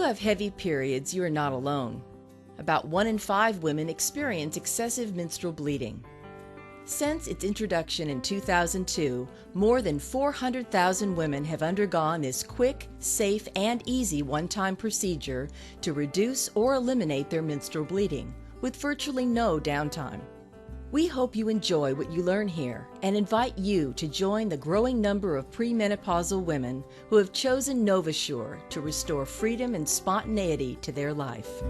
have heavy periods, you are not alone. About 1 in 5 women experience excessive menstrual bleeding. Since its introduction in 2002, more than 400,000 women have undergone this quick, safe, and easy one-time procedure to reduce or eliminate their menstrual bleeding, with virtually no downtime. We hope you enjoy what you learn here and invite you to join the growing number of premenopausal women who have chosen Novasure to restore freedom and spontaneity to their life.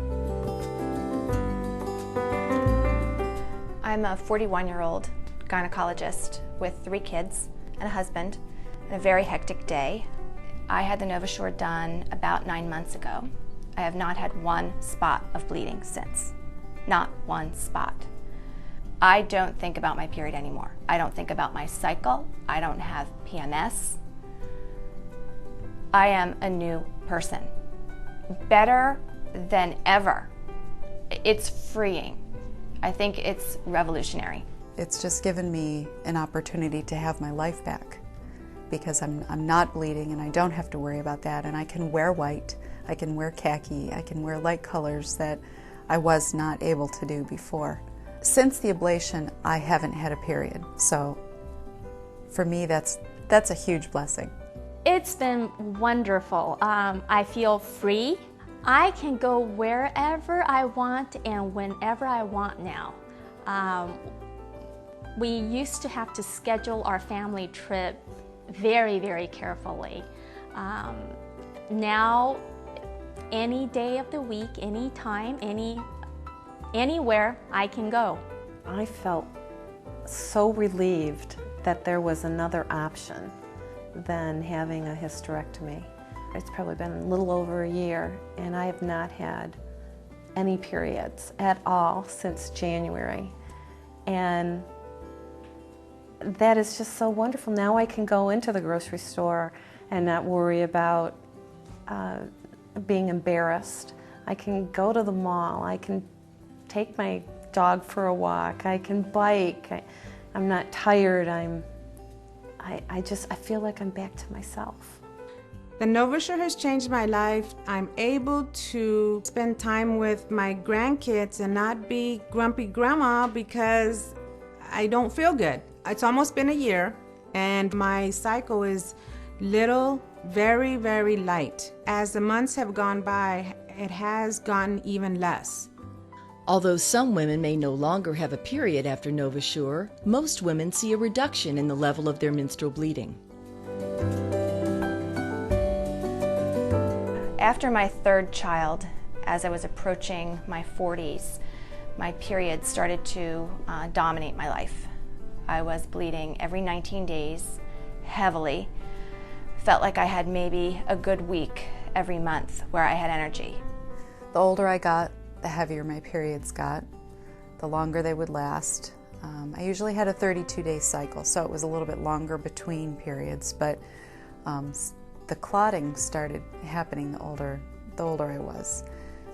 I'm a 41-year-old gynecologist with 3 kids and a husband and a very hectic day. I had the Novasure done about 9 months ago. I have not had one spot of bleeding since. Not one spot. I don't think about my period anymore. I don't think about my cycle. I don't have PMS. I am a new person. Better than ever. It's freeing. I think it's revolutionary. It's just given me an opportunity to have my life back because I'm not bleeding and I don't have to worry about that, and I can wear white, I can wear khaki, I can wear light colors that I was not able to do before. Since the ablation, I haven't had a period, so for me that's a huge blessing. It's been wonderful. I feel free. I can go wherever I want and whenever I want now. We used to have to schedule our family trip very, very carefully. Now, any day of the week, any time, anywhere I can go. I felt so relieved that there was another option than having a hysterectomy. It's probably been a little over a year, and I have not had any periods at all since January. And that is just so wonderful. Now I can go into the grocery store and not worry about being embarrassed. I can go to the mall. I can take my dog for a walk. I can bike. I'm not tired. I feel like I'm back to myself. The Novasure has changed my life. I'm able to spend time with my grandkids and not be grumpy grandma because I don't feel good. It's almost been a year and my cycle is little, very, very light. As the months have gone by, it has gotten even less. Although some women may no longer have a period after Novasure, most women see a reduction in the level of their menstrual bleeding. After my 3rd child, as I was approaching my 40s, my period started to dominate my life. I was bleeding every 19 days, heavily. Felt like I had maybe a good week every month where I had energy. The older I got, the heavier my periods got, the longer they would last. I usually had a 32-day cycle, so it was a little bit longer between periods, but the clotting started happening the older I was.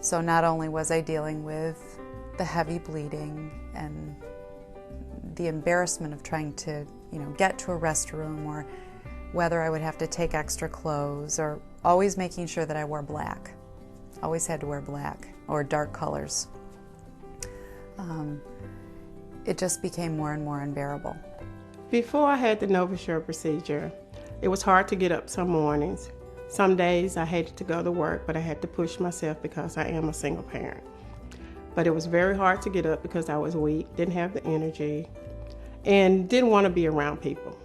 So not only was I dealing with the heavy bleeding and the embarrassment of trying to, get to a restroom, or whether I would have to take extra clothes, or always making sure that I wore black. Always had to wear black or dark colors. It just became more and more unbearable. Before I had the Novasure procedure, it was hard to get up some mornings. Some days I hated to go to work, but I had to push myself because I am a single parent. But it was very hard to get up because I was weak, didn't have the energy, and didn't want to be around people.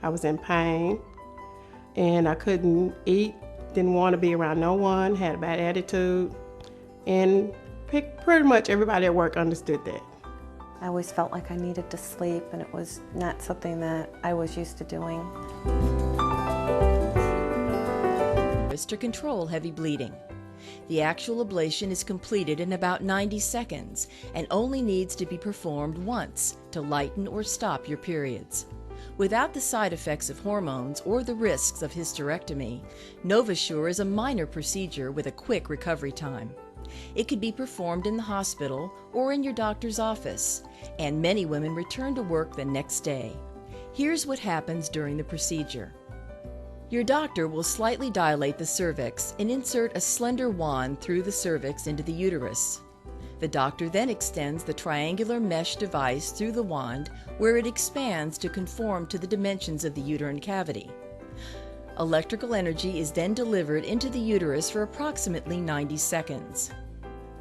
I was in pain, and I couldn't eat, didn't want to be around no one, had a bad attitude, and pretty much everybody at work understood that. I always felt like I needed to sleep, and it was not something that I was used to doing. To control heavy bleeding. The actual ablation is completed in about 90 seconds and only needs to be performed once to lighten or stop your periods. Without the side effects of hormones or the risks of hysterectomy, Novasure is a minor procedure with a quick recovery time. It could be performed in the hospital or in your doctor's office, and many women return to work the next day. Here's what happens during the procedure. Your doctor will slightly dilate the cervix and insert a slender wand through the cervix into the uterus. The doctor then extends the triangular mesh device through the wand, where it expands to conform to the dimensions of the uterine cavity. Electrical energy is then delivered into the uterus for approximately 90 seconds.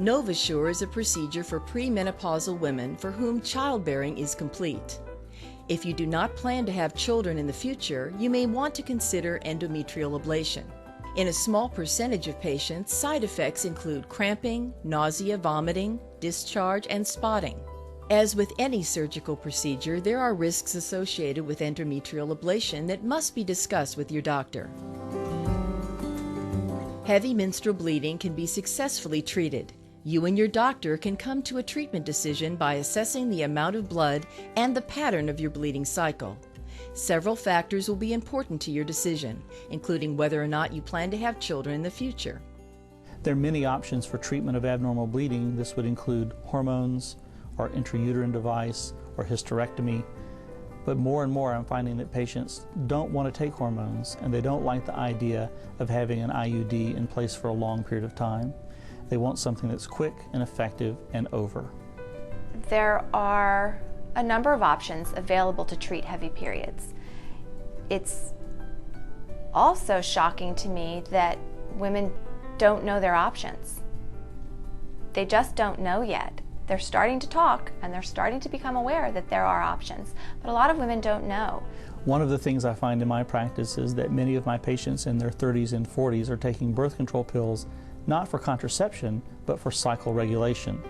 Novasure is a procedure for premenopausal women for whom childbearing is complete. If you do not plan to have children in the future, you may want to consider endometrial ablation. In a small percentage of patients, side effects include cramping, nausea, vomiting, discharge, and spotting. As with any surgical procedure, there are risks associated with endometrial ablation that must be discussed with your doctor. Heavy menstrual bleeding can be successfully treated. You and your doctor can come to a treatment decision by assessing the amount of blood and the pattern of your bleeding cycle. Several factors will be important to your decision, including whether or not you plan to have children in the future. There are many options for treatment of abnormal bleeding. This would include hormones, or intrauterine device, or hysterectomy. But more and more I'm finding that patients don't want to take hormones, and they don't like the idea of having an IUD in place for a long period of time. They want something that's quick and effective and over. There are a number of options available to treat heavy periods. It's also shocking to me that women don't know their options. They just don't know yet. They're starting to talk and they're starting to become aware that there are options, but a lot of women don't know. One of the things I find in my practice is that many of my patients in their 30s and 40s are taking birth control pills not for contraception, but for cycle regulation.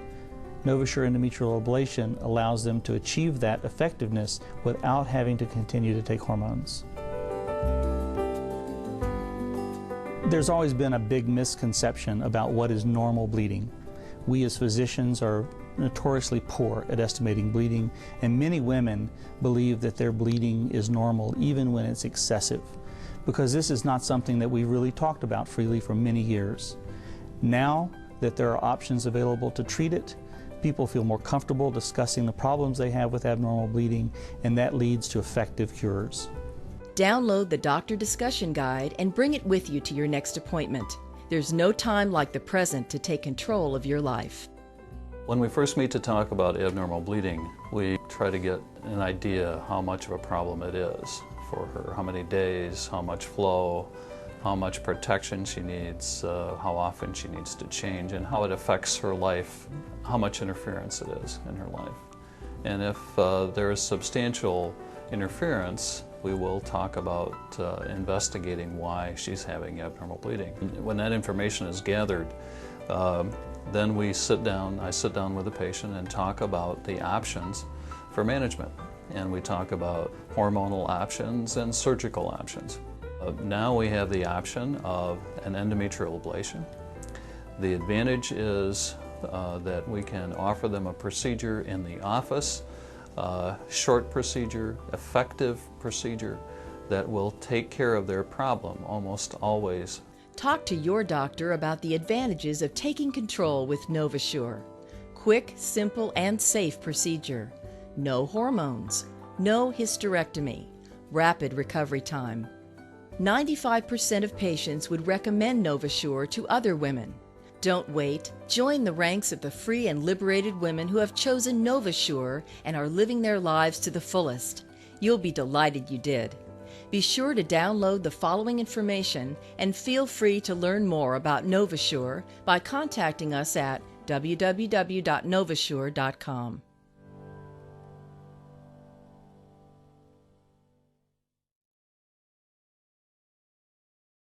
Novasure endometrial ablation allows them to achieve that effectiveness without having to continue to take hormones. There's always been a big misconception about what is normal bleeding. We as physicians are notoriously poor at estimating bleeding, and many women believe that their bleeding is normal even when it's excessive, because this is not something that we really talked about freely for many years. Now that there are options available to treat it, people feel more comfortable discussing the problems they have with abnormal bleeding, and that leads to effective cures. Download the Doctor Discussion Guide and bring it with you to your next appointment. There's no time like the present to take control of your life. When we first meet to talk about abnormal bleeding, we try to get an idea how much of a problem it is for her, how many days, how much flow, how much protection she needs, how often she needs to change, and how it affects her life, how much interference it is in her life. And if there is substantial interference, we will talk about investigating why she's having abnormal bleeding. When that information is gathered, then I sit down with the patient and talk about the options for management. And we talk about hormonal options and surgical options. Now we have the option of an endometrial ablation. The advantage is that we can offer them a procedure in the office, short procedure, effective procedure that will take care of their problem almost always. Talk to your doctor about the advantages of taking control with Novasure. Quick, simple, and safe procedure. No hormones. No hysterectomy. Rapid recovery time. 95% of patients would recommend Novasure to other women. Don't wait. Join the ranks of the free and liberated women who have chosen Novasure and are living their lives to the fullest. You'll be delighted you did. Be sure to download the following information and feel free to learn more about Novasure by contacting us at www.novasure.com.